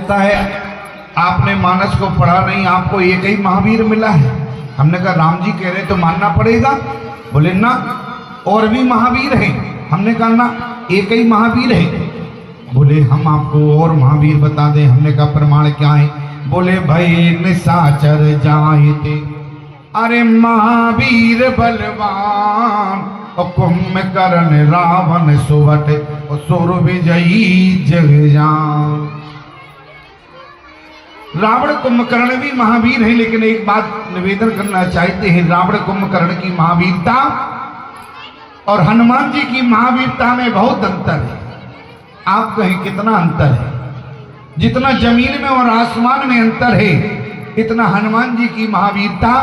सकता है आपने मानस को पढ़ा नहीं, आपको एक ही महावीर मिला है। हमने कहा राम जी कह रहे तो मानना पड़ेगा। बोले ना और भी महावीर हैं। हमने कहा ना एक ही महावीर है। बोले हम आपको और महावीर बता दें। हमने कहा प्रमाण क्या है? बोले भाई निशाचर जाते, अरे महावीर बलवान और कुंभकर्ण रावण सुवट और सुर विजयी जगजान। रावण कुंभकर्ण भी महावीर है, लेकिन एक बात निवेदन करना चाहते हैं, रावण कुंभकर्ण की महावीरता और हनुमान जी की महावीरता में बहुत अंतर है। आप कहें कितना अंतर है? जितना जमीन में और आसमान में अंतर है, इतना हनुमान जी की महावीरता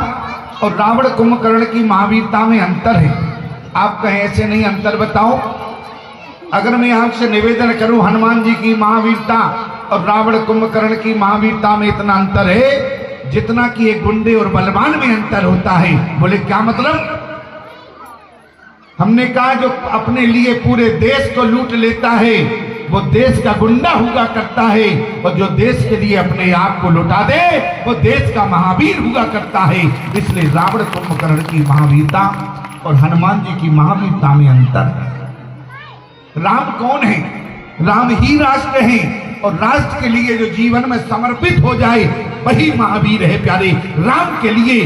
और रावण कुंभकर्ण की महावीरता में अंतर है। आप कहें ऐसे नहीं अंतर बताओ। अगर मैं आपसे निवेदन करूं हनुमान जी की महावीरता और रावण कुंभकर्ण की महावीरता में इतना अंतर है जितना कि एक गुंडे और बलवान में अंतर होता है। बोले क्या मतलब? हमने कहा जो अपने लिए पूरे देश को लूट लेता है वो देश का गुंडा हुआ करता है, और जो देश के लिए अपने आप को लुटा दे वो देश का महावीर हुआ करता है। इसलिए रावण कुंभकर्ण की महावीरता और हनुमान जी की महावीरता में अंतर है। राम कौन है? राम ही राष्ट्र है, और राष्ट्र के लिए जो जीवन में समर्पित हो जाए वही महावीर है। प्यारे राम के लिए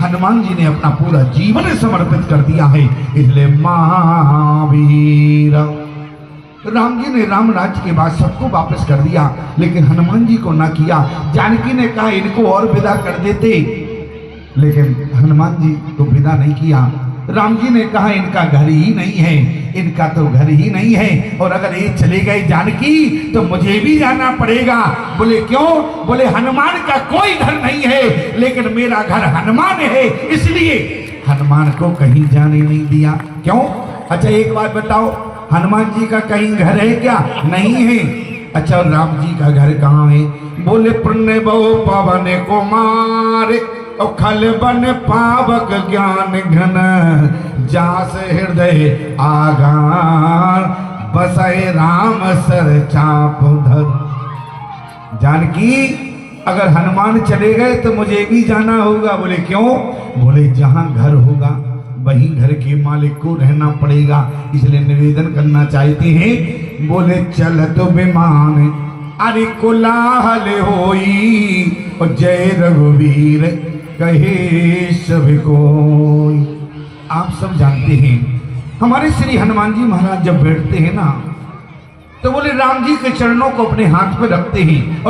हनुमान जी ने अपना पूरा जीवन समर्पित कर दिया है, इसलिए महावीर। राम जी ने राम राज्य के बाद सबको वापस कर दिया, लेकिन हनुमान जी को ना किया। जानकी ने कहा इनको और विदा कर देते, लेकिन हनुमान जी को विदा नहीं किया। राम जी ने कहा इनका घर ही नहीं है, इनका तो घर ही नहीं है, और अगर ये चले गए जानकी तो मुझे भी जाना पड़ेगा। बोले क्यों? बोले हनुमान का कोई घर नहीं है, लेकिन मेरा घर हनुमान है, इसलिए हनुमान को कहीं जाने नहीं दिया। क्यों? अच्छा एक बात बताओ, हनुमान जी का कहीं घर है क्या? नहीं है। अच्छा राम जी का घर कहाँ है? बोले पुण्य बहु पवन कुमार और खल बन पावक ज्ञान घन, जास हृदय आगार बसय राम सर चाप धर। जानकी अगर हनुमान चले गए तो मुझे भी जाना होगा। बोले क्यों? बोले जहां घर होगा वही घर के मालिक को रहना पड़ेगा, इसलिए निवेदन करना चाहते हैं। बोले चल तो विमान अरे कोलाहल होई और जय रघुवीर कहे सभी कोई। आप सब जानते हैं हमारे श्री हनुमान जी महाराज जब बैठते हैं ना तो बोले राम जी के चरणों को अपने हाथ पे रखते हैं और